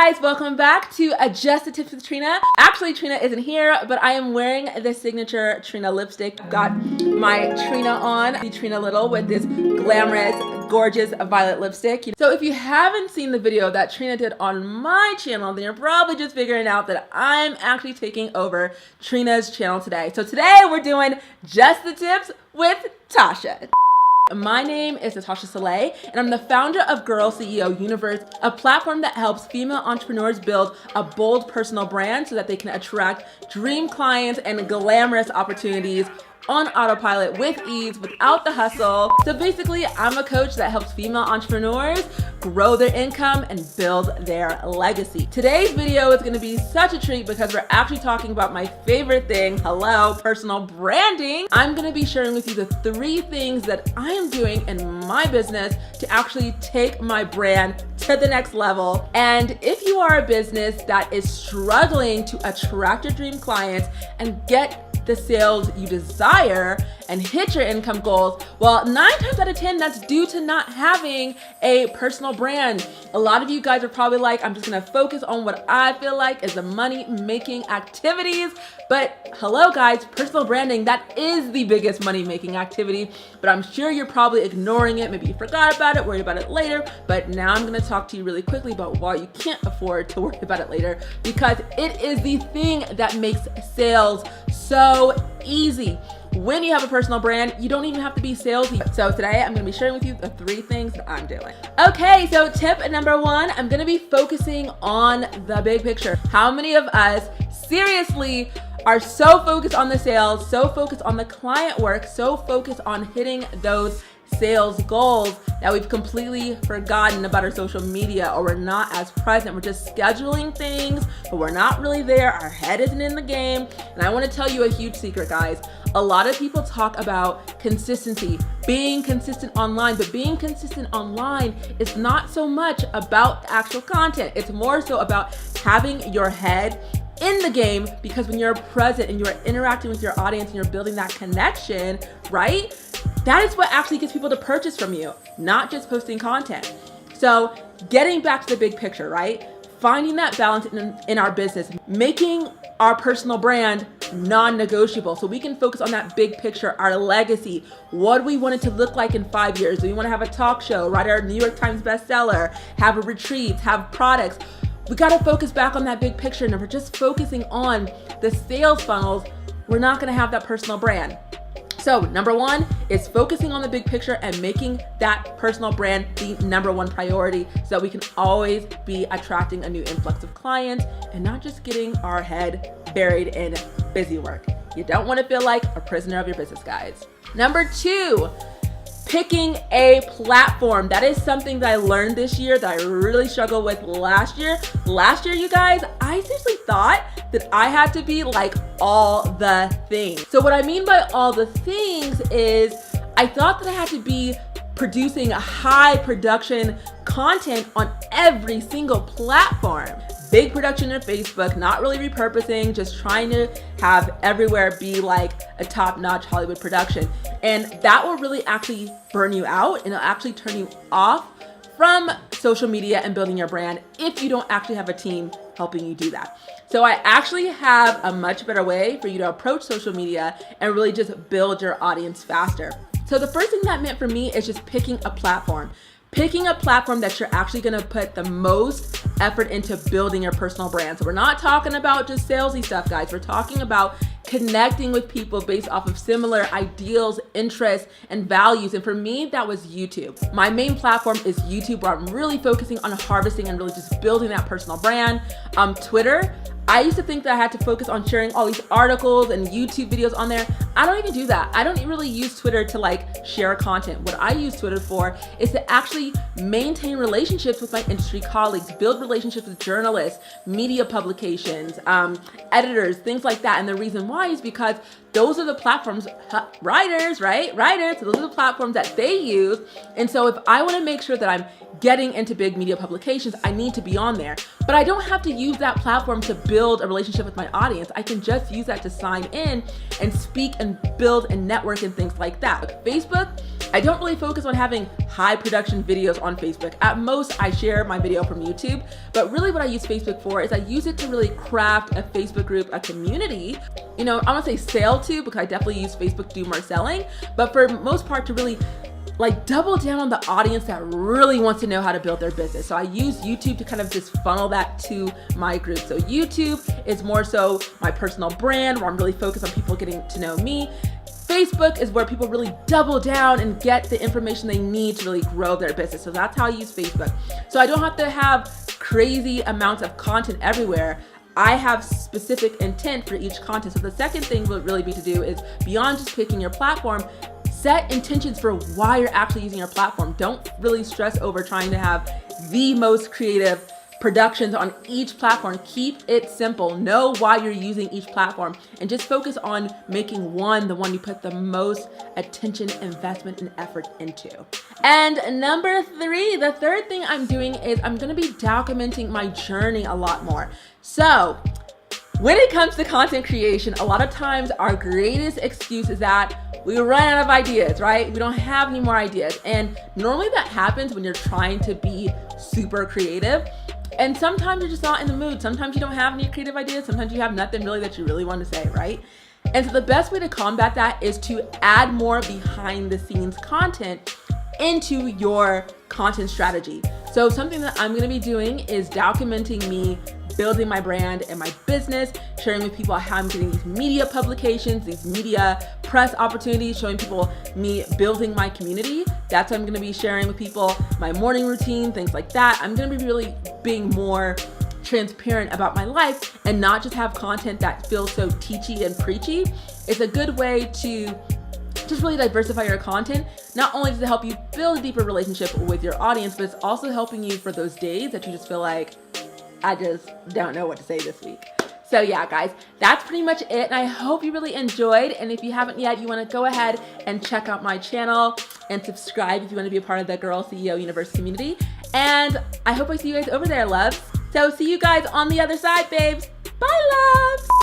guys, welcome back to Just the Tips with Trina. Actually, Trina isn't here, but I am wearing the signature Trina lipstick. Got my Trina on, the Trina Little, with this glamorous, gorgeous violet lipstick. So if you haven't seen the video that Trina did on my channel, then you're probably just figuring out that I'm actually taking over Trina's channel today. So today we're doing Just the Tips with Tasha. My name is Natasha Solae, and I'm the founder of Girl CEO Universe, a platform that helps female entrepreneurs build a bold personal brand so that they can attract dream clients and glamorous opportunities on autopilot with ease without the hustle. So basically, I'm a coach that helps female entrepreneurs grow their income and build their legacy. Today's video is gonna be such a treat because we're actually talking about my favorite thing, personal branding. I'm gonna be sharing with you the 3 things that I am doing in my business to actually take my brand to the next level. And if you are a business that is struggling to attract your dream clients and get the sales you desire and hit your income goals, well, 9 times out of 10, that's due to not having a personal brand. A lot of you guys are probably like, I'm just gonna focus on what I feel like is the money-making activities. But hello guys, personal branding, that is the biggest money-making activity, but I'm sure you're probably ignoring it. Maybe you forgot about it, worried about it later, but now I'm gonna talk to you really quickly about why you can't afford to worry about it later, because it is the thing that makes sales so easy. When you have a personal brand, you don't even have to be salesy. So today I'm gonna be sharing with you the 3 things that I'm doing. Okay, so tip number 1, I'm gonna be focusing on the big picture. How many of us seriously are so focused on the sales, so focused on the client work, so focused on hitting those sales goals that we've completely forgotten about our social media, or we're not as present. We're just scheduling things, but we're not really there. Our head isn't in the game. And I want to tell you a huge secret, guys. A lot of people talk about consistency, being consistent online, but being consistent online is not so much about the actual content. It's more so about having your head in the game, because when you're present and you're interacting with your audience and you're building that connection, right? That is what actually gets people to purchase from you, not just posting content. So getting back to the big picture, right? Finding that balance in our business, making our personal brand non-negotiable so we can focus on that big picture, our legacy. What do we want it to look like in 5 years? Do we want to have a talk show, write our New York Times bestseller, have a retreat, have products? We got to focus back on that big picture. And if we're just focusing on the sales funnels, we're not going to have that personal brand. So number 1 is focusing on the big picture and making that personal brand the number 1 priority so that we can always be attracting a new influx of clients and not just getting our head buried in busy work. You don't want to feel like a prisoner of your business, guys. Number 2, picking a platform. That is something that I learned this year that I really struggled with last year. Last year, you guys, I seriously thought that I had to be like all the things. So what I mean by all the things is I thought that I had to be producing high production content on every single platform. Big production in Facebook, not really repurposing, just trying to have everywhere be like a top-notch Hollywood production. And that will really actually burn you out, and it'll actually turn you off from social media and building your brand if you don't actually have a team helping you do that. So I actually have a much better way for you to approach social media and really just build your audience faster. So the first thing that meant for me is just picking a platform. Picking a platform that you're actually gonna put the most effort into building your personal brand. So we're not talking about just salesy stuff, guys. We're talking about connecting with people based off of similar ideals, interests, and values. And for me, that was YouTube. My main platform is YouTube, where I'm really focusing on harvesting and really just building that personal brand. Twitter, I used to think that I had to focus on sharing all these articles and YouTube videos on there. I don't even do that. I don't really use Twitter to like share content. What I use Twitter for is to actually maintain relationships with my industry colleagues, build relationships with journalists, media publications, editors, things like that. And the reason why is because those are the platforms, writers, right? Writers, so those are the platforms that they use. And so if I want to make sure that I'm getting into big media publications, I need to be on there. But I don't have to use that platform to build a relationship with my audience. I can just use that to sign in and speak and build and network and things like that. Facebook, I don't really focus on having high production videos on Facebook. At most, I share my video from YouTube, but really what I use Facebook for is I use it to really craft a Facebook group, a community. You know, I won't say sale to, because I definitely use Facebook to do more selling, but for most part to really like double down on the audience that really wants to know how to build their business. So I use YouTube to kind of just funnel that to my group. So YouTube is more so my personal brand where I'm really focused on people getting to know me. Facebook is where people really double down and get the information they need to really grow their business. So that's how I use Facebook. So I don't have to have crazy amounts of content everywhere. I have specific intent for each content. So the second thing would really be to do is beyond just picking your platform, set intentions for why you're actually using your platform. Don't really stress over trying to have the most creative productions on each platform. Keep it simple. Know why you're using each platform and just focus on making the one you put the most attention, investment, and effort into. And number 3, the third thing I'm doing is I'm gonna be documenting my journey a lot more. So when it comes to content creation, a lot of times our greatest excuse is that we run out of ideas, right? We don't have any more ideas. And normally that happens when you're trying to be super creative. And sometimes you're just not in the mood. Sometimes you don't have any creative ideas. Sometimes you have nothing really that you really want to say, right? And so the best way to combat that is to add more behind the scenes content into your content strategy. So something that I'm gonna be doing is documenting me building my brand and my business, sharing with people how I'm getting these media publications, these media press opportunities, showing people me building my community. That's what I'm gonna be sharing with people, my morning routine, things like that. I'm gonna be really being more transparent about my life and not just have content that feels so teachy and preachy. It's a good way to just really diversify your content. Not only does it help you build a deeper relationship with your audience, but it's also helping you for those days that you just feel like, I just don't know what to say this week. So yeah, guys, that's pretty much it. And I hope you really enjoyed. And if you haven't yet, you want to go ahead and check out my channel and subscribe if you want to be a part of the Girl CEO Universe community. And I hope I see you guys over there, loves. So see you guys on the other side, babes. Bye, loves.